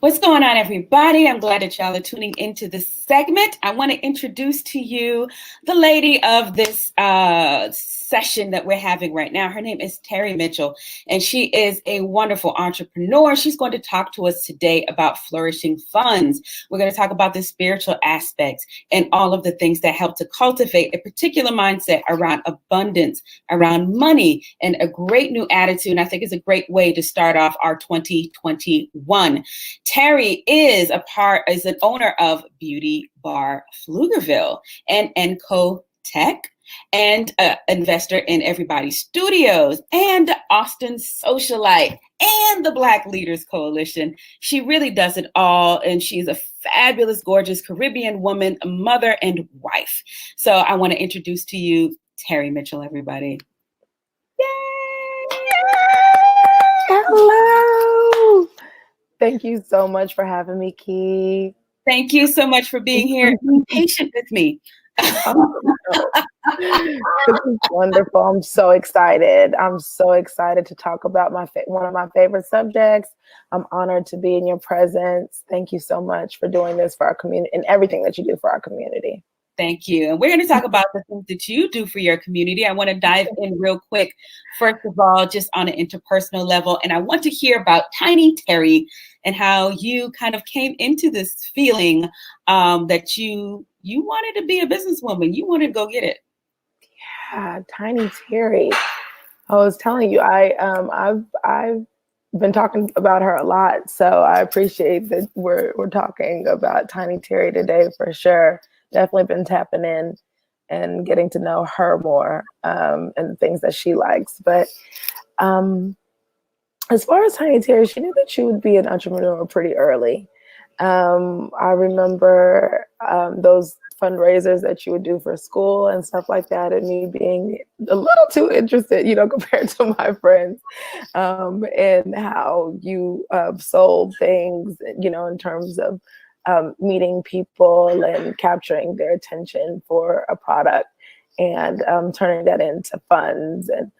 What's going on, everybody? I'm glad that y'all are tuning into this segment. I want to introduce to you the lady of this session that we're having right now. Her name is Terry Mitchell, and she is a wonderful entrepreneur. She's going to talk to us today about flourishing funds. We're going to talk about the spiritual aspects and all of the things that help to cultivate a particular mindset around abundance, around money, and a great new attitude. And I think it's a great way to start off our 2021. Terry is an owner of Beauty Bar Pflugerville and Co Tech, and investor in Everybody Studios and Austin Socialite and the Black Leaders Coalition. She really does it all, and she's a fabulous, gorgeous Caribbean woman, a mother and wife. So I want to introduce to you Terry Mitchell, everybody. Yay! Hello. Thank you so much for having me, Key. Thank you so much for being here. Be patient with me. This is wonderful. I'm so excited. I'm so excited to talk about one of my favorite subjects. I'm honored to be in your presence. Thank you so much for doing this for our community and everything that you do for our community. Thank you. And we're going to talk about the things that you do for your community. I want to dive in real quick, first of all, just on an interpersonal level. And I want to hear about Tiny Terry and how you kind of came into this feeling that you wanted to be a businesswoman. You wanted to go get it. Yeah, Tiny Terry. I was telling you, I've been talking about her a lot. So I appreciate that we're talking about Tiny Terry today for sure. Definitely been tapping in and getting to know her more and the things that she likes. But as far as Tiny Terry, she knew that she would be an entrepreneur pretty early. I remember those fundraisers that you would do for school and stuff like that, and me being a little too interested, compared to my friends, and how you sold things, in terms of meeting people and capturing their attention for a product and turning that into funds. And,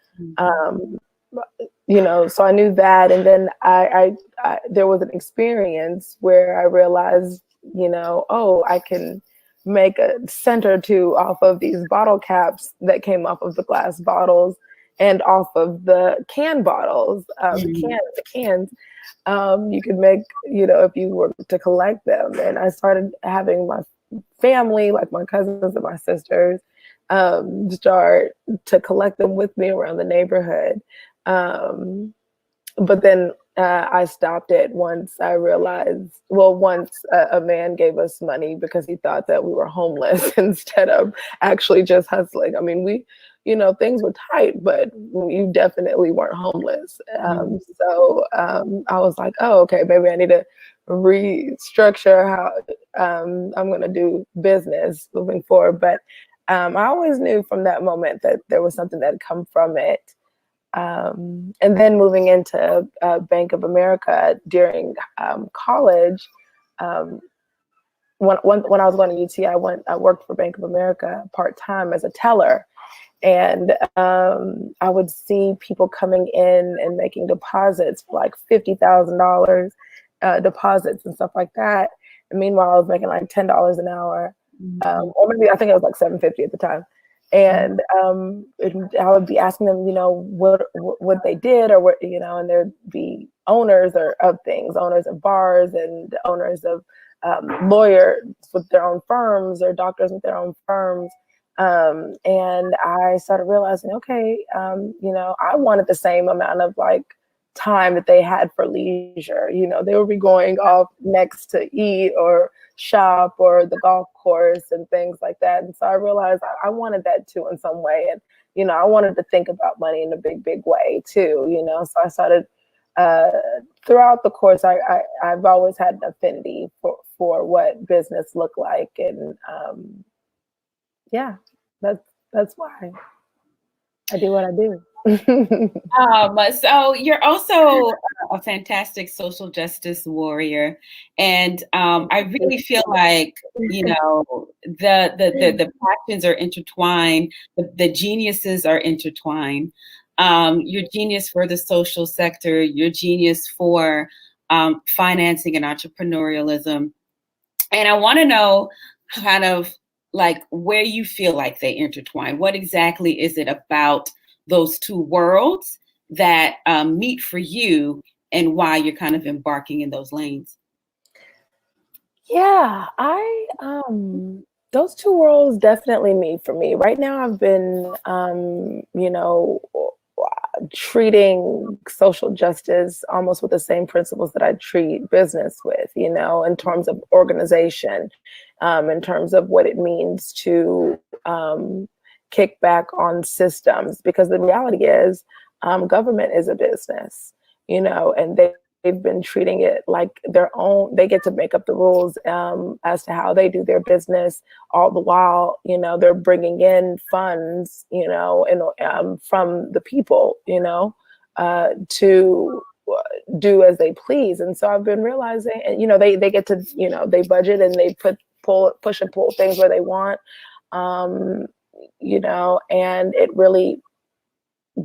so I knew that. And then I there was an experience where I realized, I can make a cent or two off of these bottle caps that came off of the glass bottles and off of the can bottles, the cans. You could make, if you were to collect them. And I started having my family, like my cousins and my sisters, start to collect them with me around the neighborhood. But then I stopped it once I realized, once a man gave us money because he thought that we were homeless instead of actually just hustling. I mean, things were tight, but you definitely weren't homeless. So I was like, oh, okay, maybe I need to restructure how I'm going to do business moving forward. But I always knew from that moment that there was something that had come from it. And then moving into Bank of America during college, when I was going to UT, I worked for Bank of America part-time as a teller. And I would see people coming in and making deposits for like $50,000 deposits and stuff like that. And meanwhile, I was making like $10 an hour, or maybe I think it was like $7.50 at the time. And I would be asking them, what they did, or what, and there'd be owners of things, owners of bars and owners of lawyers with their own firms or doctors with their own firms. And I started realizing, okay, I wanted the same amount of like time that they had for leisure. They would be going off next to eat or shop or the golf course and things like that. And so I realized I wanted that too in some way. And, I wanted to think about money in a big, big way too, so I started throughout the course, I've always had an affinity for what business looked like. And that's why I do what I do. So you're also a fantastic social justice warrior, and I really feel like the passions are intertwined, the geniuses are intertwined. Your genius for the social sector, your genius for financing and entrepreneurialism. And I want to know kind of like where you feel like they intertwine. What exactly is it about those two worlds that meet for you, and why you're kind of embarking in those lanes? Yeah, those two worlds definitely meet for me. Right now I've been treating social justice almost with the same principles that I treat business with, in terms of organization, in terms of what it means to kick back on systems, because the reality is government is a business, and they've been treating it like their own. They get to make up the rules as to how they do their business, all the while, they're bringing in funds, and from the people, to do as they please. And so I've been realizing, and they get to, they budget and they push and pull things where they want, and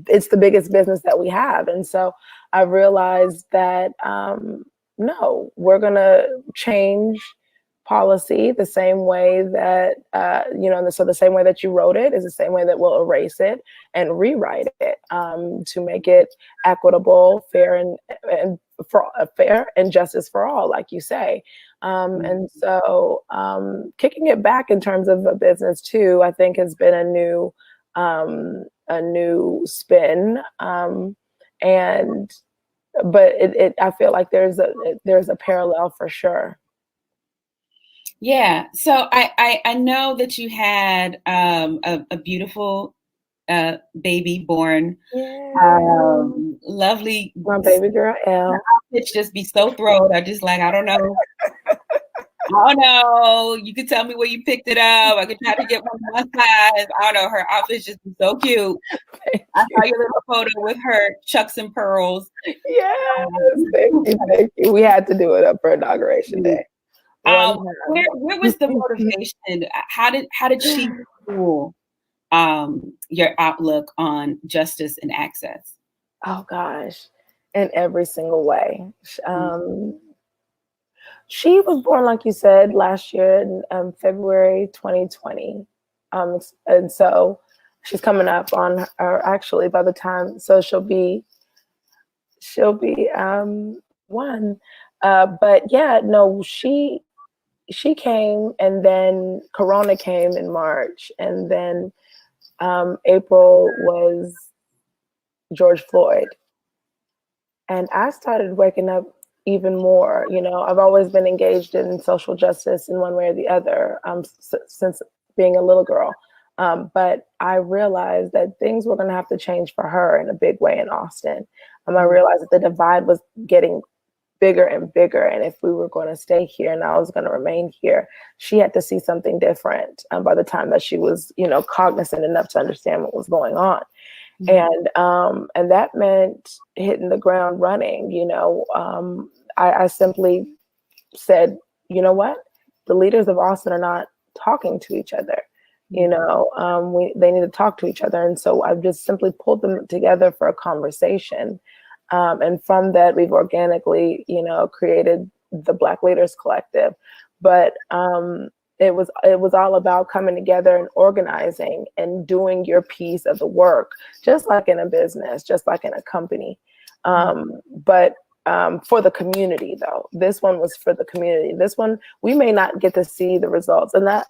it's the biggest business that we have. And so I realized that, no, we're going to change policy the same way that, so the same way that you wrote it is the same way that we'll erase it and rewrite it, to make it equitable, fair, and fair and justice for all, like you say. And so kicking it back in terms of a business too, I think has been a new spin. But I feel like there's a parallel for sure. Yeah. So I know that you had a beautiful baby born. Yeah. Lovely. My baby girl, Elle. Outfits just be so thrilled. I just like, I don't know. Oh no, you could tell me where you picked it up. I could try to get one my size. I don't know. Her outfits just be so cute. I saw your little photo with her chucks and pearls. Yes, thank you. We had to do it up for Inauguration Day. Where was the motivation? How did she fuel your outlook on justice and access? Oh gosh, in every single way. She was born, like you said, last year in February 2020. And so she's coming up on, or actually by the time, so she'll be one. But yeah, no, she came, and then Corona came in March, and then April was George Floyd. And I started waking up even more. I've always been engaged in social justice in one way or the other, since being a little girl. But I realized that things were going to have to change for her in a big way in Austin. I realized that the divide was getting bigger and bigger. And if we were going to stay here and I was going to remain here, she had to see something different by the time that she was, cognizant enough to understand what was going on. And that meant hitting the ground running. I simply said, you know what? The leaders of Austin are not talking to each other. They need to talk to each other. And so I've just simply pulled them together for a conversation. And from that, we've organically, created the Black Leaders Collective. But it was all about coming together and organizing and doing your piece of the work, just like in a business, just like in a company. But for the community, though, this one was for the community. This one, we may not get to see the results, and I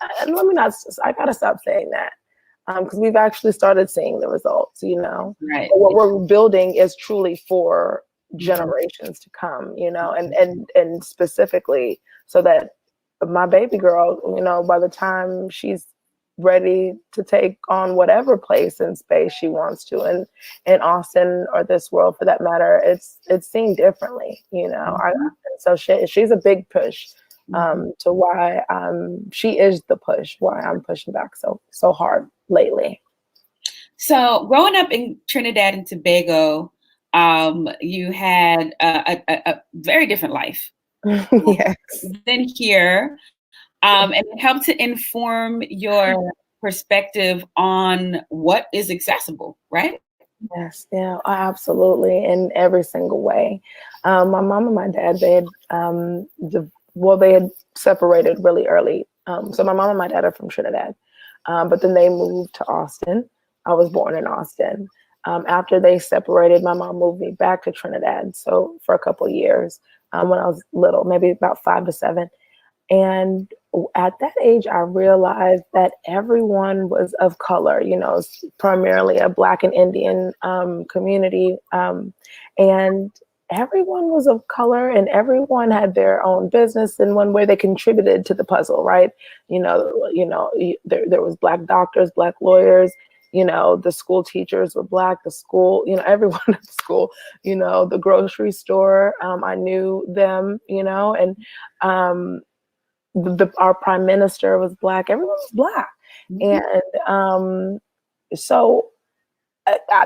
gotta stop saying that, because we've actually started seeing the results. Right. But what we're building is truly for generations to come. And specifically so that my baby girl, by the time she's ready to take on whatever place and space she wants to, and in Austin or this world for that matter, it's seen differently. So she's a big push to why she is the push, why I'm pushing back so hard lately. So growing up in Trinidad and Tobago, you had a very different life. Yes. Than here. And it helped to inform your perspective on what is accessible, right? Yes, yeah, absolutely, in every single way. My mom and my dad, they had separated really early. So my mom and my dad are from Trinidad, but then they moved to Austin. I was born in Austin. After they separated, my mom moved me back to Trinidad. So for a couple of years, when I was little, maybe about 5 to 7. And at that age, I realized that everyone was of color, primarily a Black and Indian community. And everyone was of color and everyone had their own business in one way. They contributed to the puzzle, right? There was Black doctors, Black lawyers, the school teachers were Black, the school, everyone at the school, the grocery store, I knew them, and our prime minister was Black. Everyone was Black. And so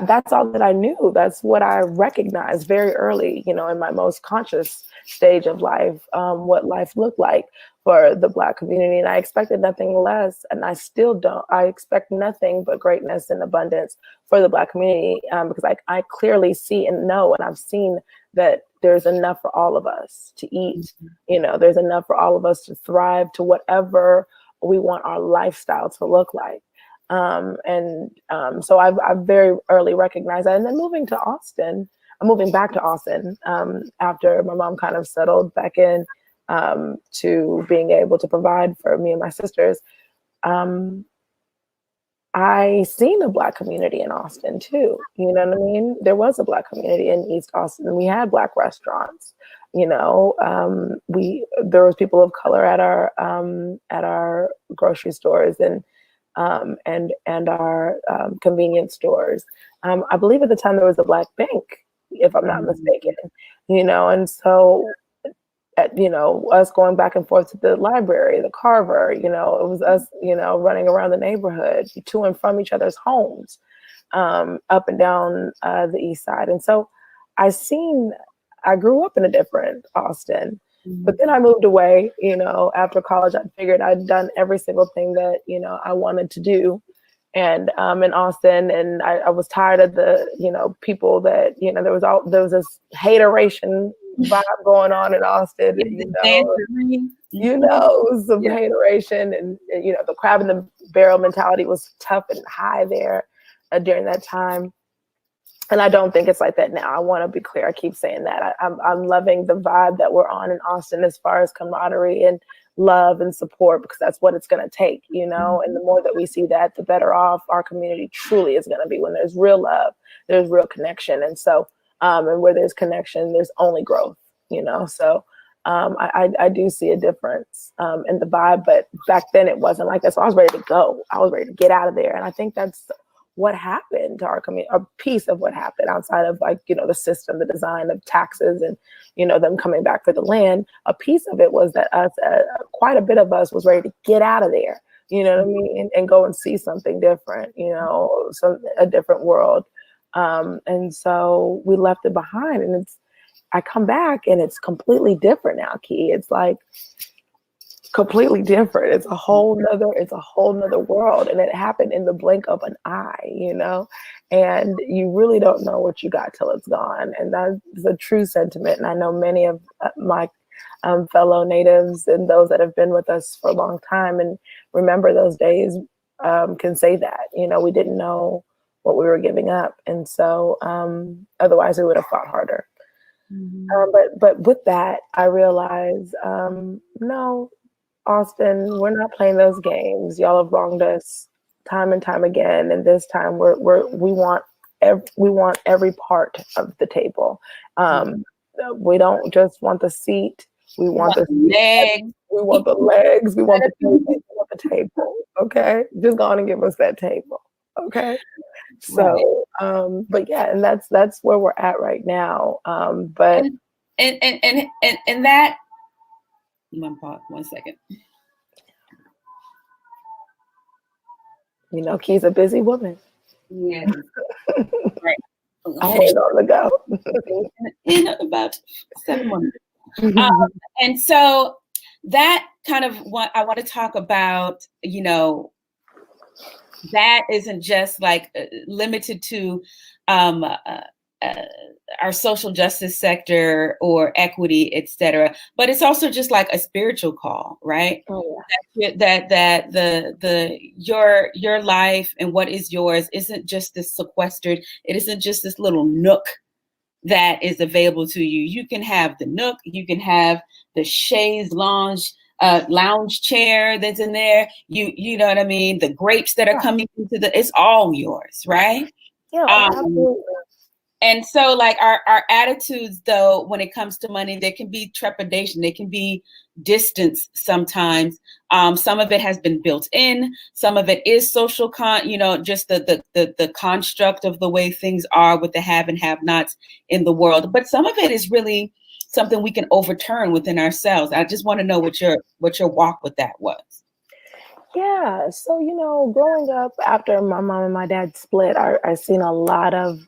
that's all that I knew. That's what I recognized very early, in my most conscious stage of life, what life looked like for the Black community. And I expected nothing less. And I still don't. I expect nothing but greatness and abundance for the Black community, because I clearly see and know, and I've seen that there's enough for all of us to eat. There's enough for all of us to thrive to whatever we want our lifestyle to look like. So I've very early recognized that. And then moving back to Austin, after my mom kind of settled back in, to being able to provide for me and my sisters, I seen a Black community in Austin too. You know what I mean? There was a Black community in East Austin. We had Black restaurants. There was people of color at our grocery stores and our convenience stores. I believe at the time there was a Black bank, if I'm not mistaken. And so, us going back and forth to the library, the Carver, it was us, running around the neighborhood to and from each other's homes, up and down the East Side. And so I grew up in a different Austin. But then I moved away, after college. I figured I'd done every single thing that, I wanted to do. And in Austin, and I was tired of the, people that, there was this hateration vibe going on in Austin. Some hateration and, the crab in the barrel mentality was tough and high there during that time. And I don't think it's like that now. I want to be clear. I keep saying that. I'm loving the vibe that we're on in Austin as far as camaraderie and love and support, because that's what it's going to take, And the more that we see that, the better off our community truly is going to be. When there's real love, there's real connection. And so, and where there's connection, there's only growth, So I do see a difference in the vibe, but back then it wasn't like that. So I was ready to go. I was ready to get out of there. And I think that's what happened to our community, a piece of what happened outside of the system, the design of taxes and, them coming back for the land. A piece of it was that quite a bit of us was ready to get out of there, you know what I mean? And go and see something different, a different world. And so we left it behind, and I come back and it's completely different now, Key. It's like, completely different. It's a whole nother world. And it happened in the blink of an eye, and you really don't know what you got till it's gone. And that's a true sentiment. And I know many of my fellow natives and those that have been with us for a long time and remember those days can say that, we didn't know what we were giving up. And so otherwise we would have fought harder. But with that, I realized, no, Austin, we're not playing those games. Y'all have wronged us time and time again, and this time we want every part of the table. We don't just want the seat. We want the legs. We want the legs. We want the table. We want the table. Okay, just go on and give us that table. Okay. So, but yeah, and that's where we're at right now. But and that. One second. Key's a busy woman. Yeah. Right. Always on the go. In about 7 months. And so that kind of what I want to talk about, that isn't just like limited to um, uh, our social justice sector or equity, etc. But it's also just like a spiritual call, right? Oh, That your life and what is yours isn't just this sequestered. It isn't just this little nook that is available to you. You can have the nook. You can have the chaise lounge chair that's in there. You know what I mean? The grapes that are coming into it's all yours, right? yeah, Um, absolutely. and so like our attitudes though, when it comes to money, there can be trepidation, there can be distance sometimes. Some of it has been built in, some of it is social just the construct of the way things are with the have and have nots in the world. But some of it is really something we can overturn within ourselves. I just want to know what your walk with that was. Yeah, so growing up after my mom and my dad split, I seen a lot of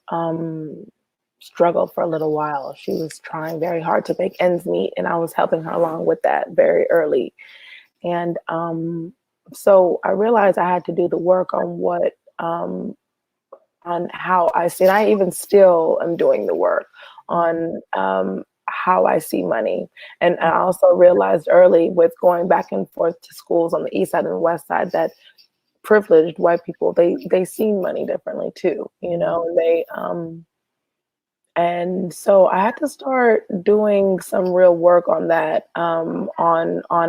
struggle for a little while. She was trying very hard to make ends meet, and I was helping her along with that very early. And so I realized I had to do the work on how I see, and I even still am doing the work on how I see money. And I also realized early with going back and forth to schools on the east side and the west side that privileged white people, they see money differently too, and and so I had to start doing some real work on that, on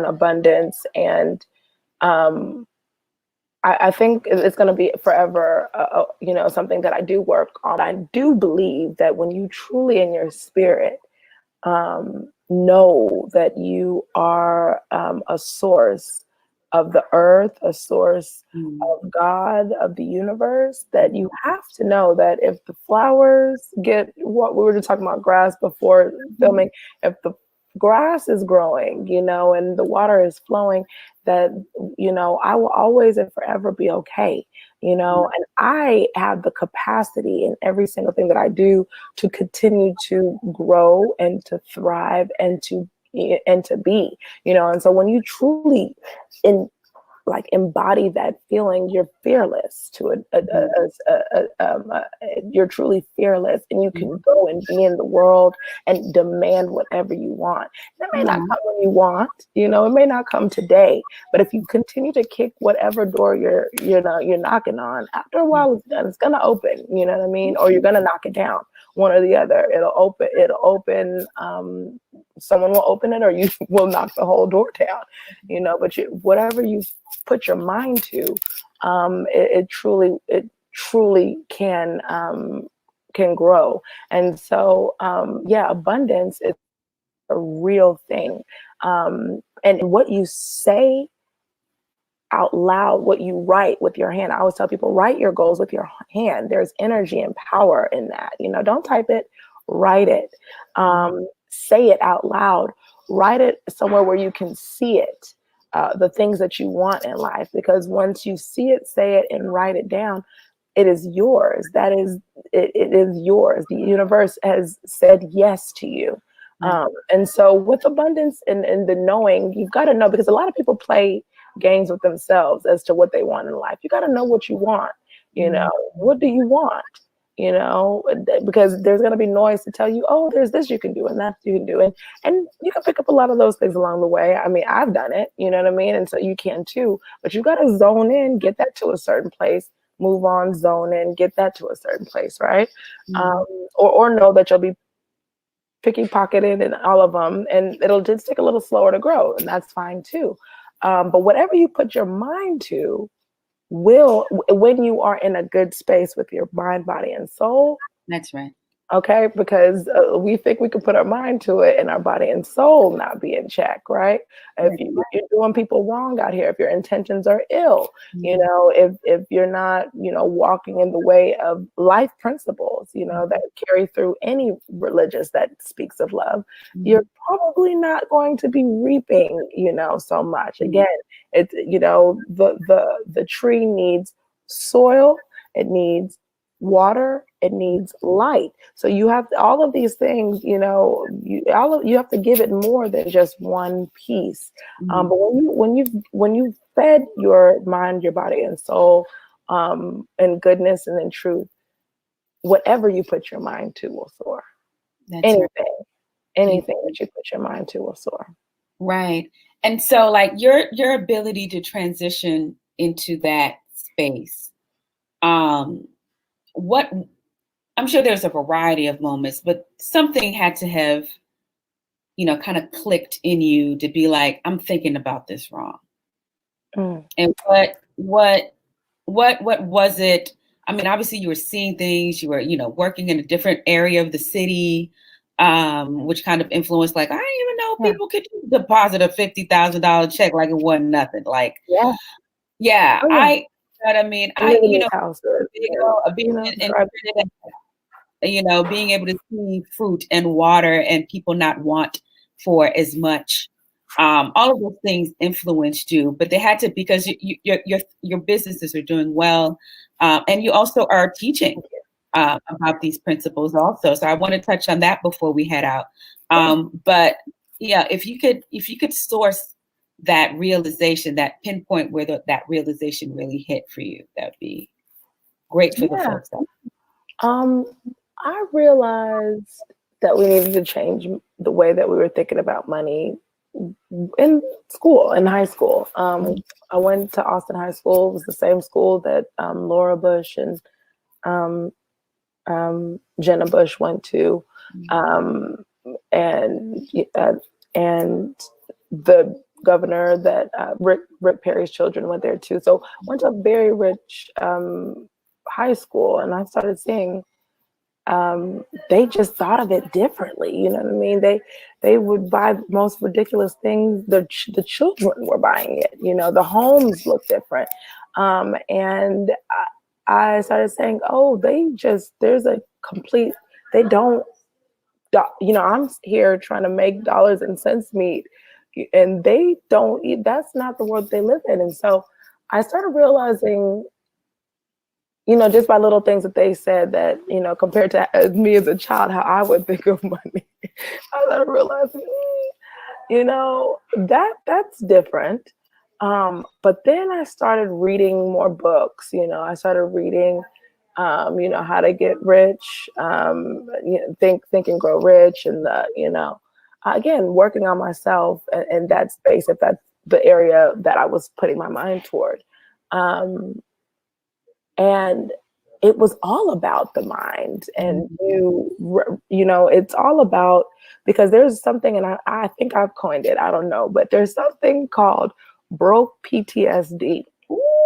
abundance. And I think it's going to be forever, something that I do work on. I do believe that when you truly in your spirit know that you are a source of the earth, a source of God, of the universe, that you have to know that if the flowers get, what we were just talking about grass before filming, if the grass is growing, and the water is flowing, that, I will always and forever be okay, and I have the capacity in every single thing that I do to continue to grow and to thrive and to be, and so when you truly embody that feeling, you're fearless you're truly fearless, and you can go and be in the world and demand whatever you want. It may not come when you want, it may not come today, but if you continue to kick whatever door you're knocking on, after a while it's done, it's gonna open, you know what I mean? Or you're gonna knock it down, one or the other. It'll open, someone will open it, or you will knock the whole door down, but whatever you put your mind to, it truly can grow. And so, abundance is a real thing. And what you say out loud, what you write with your hand. I always tell people, write your goals with your hand. There's energy and power in that. Don't type it, write it. Say it out loud. Write it somewhere where you can see it. The things that you want in life, because once you see it, say it, and write it down, it is yours. It is yours. The universe has said yes to you. And so with abundance and the knowing, you've got to know, because a lot of people play games with themselves as to what they want in life. You got to know what you want. What do you want? Because there's going to be noise to tell you, oh, there's this you can do and that you can do. And you can pick up a lot of those things along the way. I mean, I've done it, you know what I mean? And so you can too, but you got to zone in, get that to a certain place, move on, zone in, get that to a certain place, right? Or know that you'll be picky-pocketed in all of them, and it'll just take a little slower to grow, and that's fine too. But whatever you put your mind to will, when you are in a good space with your mind, body, and soul. That's right. Okay, because we think we can put our mind to it and our body and soul not be in check, right? If you're doing people wrong out here, if your intentions are ill, if you're not, walking in the way of life principles, that carry through any religious that speaks of love, you're probably not going to be reaping, so much. Again, it's, the tree needs soil, it needs water, it needs light. So you have all of these things, you have to give it more than just one piece. But when you fed your mind, your body, and soul, and goodness and in truth, whatever you put your mind to will soar. That's Anything, right. anything that you put your mind to will soar. Right. And so like your ability to transition into that space, what I'm sure there's a variety of moments, but something had to have, kind of clicked in you to be like, I'm thinking about this wrong. And what was it? I mean, obviously you were seeing things, you were, working in a different area of the city, which kind of influenced, like, I didn't even know people could deposit a $50,000 check like it wasn't nothing. Like, Oh, I mean, houses, being in Trinidad, being able to see fruit and water and people not want for as much. All of those things influenced you, but they had to, because your businesses are doing well, and you also are teaching about these principles also. So I want to touch on that before we head out. But yeah, if you could source that realization, that pinpoint where that realization really hit for you, that would be great for the folks out there. I realized that we needed to change the way that we were thinking about money in school, in high school. I went to Austin High School. It was the same school that Laura Bush and Jenna Bush went to, and the governor that Rick Perry's children went there too. So went to a very rich high school, and I started seeing they just thought of it differently. You know what I mean? They would buy the most ridiculous things. The children were buying it. The homes look different. And I started saying, oh, there's a complete, they don't, I'm here trying to make dollars and cents meet, and they don't eat. That's not the world they live in. And so I started realizing, just by little things that they said that, compared to me as a child, how I would think of money, I started realizing, that's different. But then I started reading more books. I started reading, How to Get Rich, Think and Grow Rich, and again, working on myself in that space, if that's the area that I was putting my mind toward. And it was all about the mind, and it's all about, because there's something, and I think I've coined it, I don't know, but there's something called broke PTSD,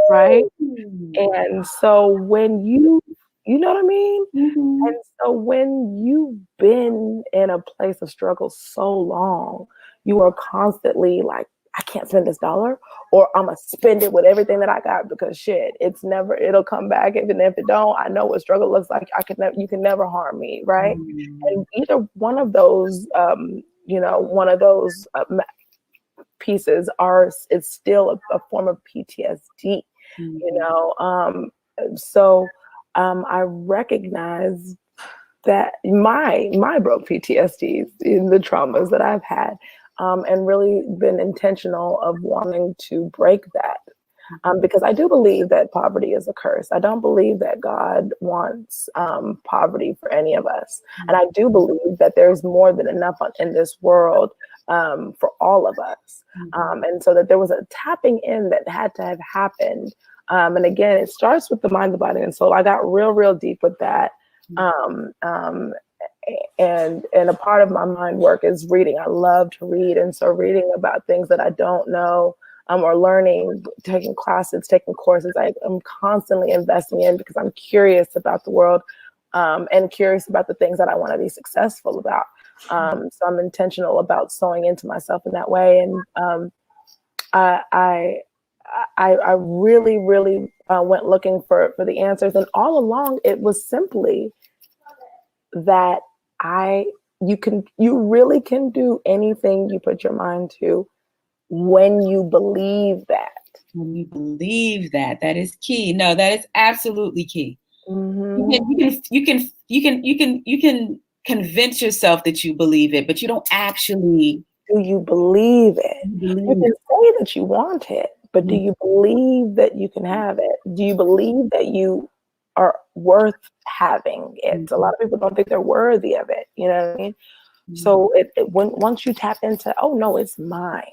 right? And so when you know what I mean? And so when you've been in a place of struggle so long, you are constantly like, I can't spend this dollar, or I'm gonna spend it with everything that I got, because shit, it'll come back. Even if it don't, I know what struggle looks like. You can never harm me, right? And either one of those, pieces it's still a form of PTSD, So I recognize that my broke PTSD in the traumas that I've had, and really been intentional of wanting to break that. Because I do believe that poverty is a curse. I don't believe that God wants poverty for any of us. And I do believe that there's more than enough in this world for all of us. And so that there was a tapping in that had to have happened. And again, it starts with the mind, the body, and soul. I got real deep with that. And a part of my mind work is reading. I love to read. And so reading about things that I don't know, or learning, taking classes, taking courses, I'm constantly investing in, because I'm curious about the world, and curious about the things that I want to be successful about. So I'm intentional about sewing into myself in that way. And I really went looking for the answers. And all along, it was simply that you really can do anything you put your mind to when you believe that. When you believe that is key. No, that is absolutely key. You can convince yourself that you believe it, but you don't actually. Do you believe it? You can say that you want it, but do you believe that you can have it? Do you believe that you are worth having it. A lot of people don't think they're worthy of it. You know what I mean? So once you tap into, oh no, it's mine.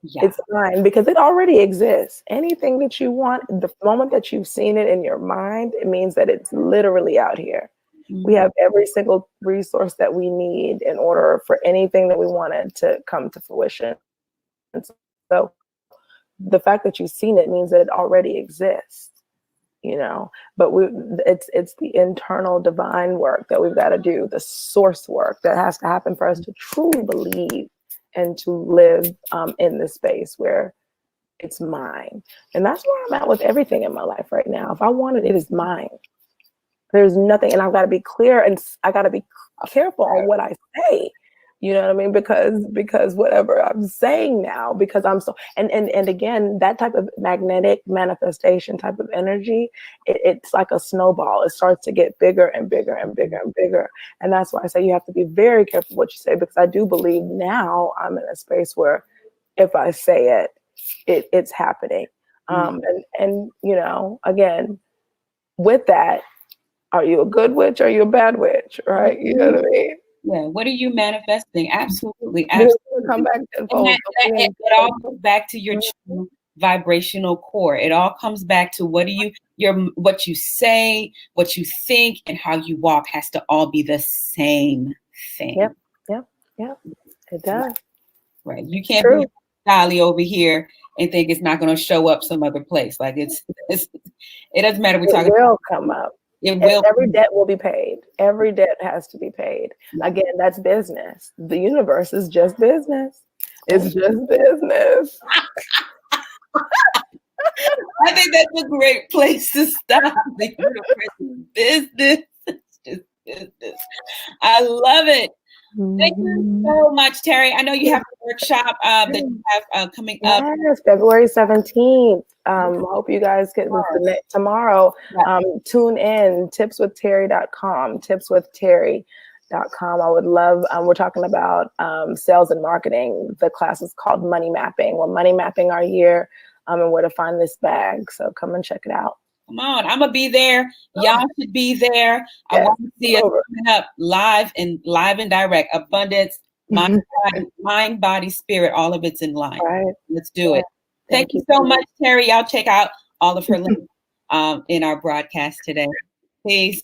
Yeah. It's mine because it already exists. Anything that you want, the moment that you've seen it in your mind, it means that it's literally out here. We have every single resource that we need in order for anything that we wanted to come to fruition. And so the fact that you've seen it means that it already exists, you know, but it's the internal divine work that we've got to do, the source work that has to happen for us to truly believe and to live in this space where it's mine. And that's where I'm at with everything in my life right now. If I want it, it is mine. There's nothing, and I've got to be clear, and I got to be careful on what I say. You know what I mean? Because whatever I'm saying now, because I'm so, and again, that type of magnetic manifestation type of energy, it's like a snowball. It starts to get bigger and bigger and bigger and bigger. And that's why I say you have to be very careful what you say, because I do believe now I'm in a space where if I say it's happening. And you know, again, with that, are you a good witch or are you a bad witch? Right? You know what I mean? Yeah. What are you manifesting? Absolutely. Come back tenfold. It all goes back to your true vibrational core. It all comes back to what you say, what you think, and how you walk has to all be the same thing. Yep. It does. Right. You can't be Dolly over here and think it's not going to show up some other place. Like it doesn't matter. It will come up. It will. Every debt will be paid. Every debt has to be paid. Again, that's business. The universe is just business. It's just business. I think that's a great place to stop. The universe is business. It's just business. I love it. Thank you so much, Terry. I know you have a workshop that you have coming up. Yes, February 17th. Hope you guys get tomorrow. Tune in, tipswithterry.com, tipswithterry.com. I would love, we're talking about sales and marketing. The class is called Money Mapping. We're money mapping our year and where to find this bag. So come and check it out. Come on, I'm gonna be there. Y'all should be there. I want to see us coming up live and direct. Abundance, mind, body, spirit, all of it's in line. Right. Let's do it. Thank you so much, Terry. Y'all check out all of her links in our broadcast today. Peace.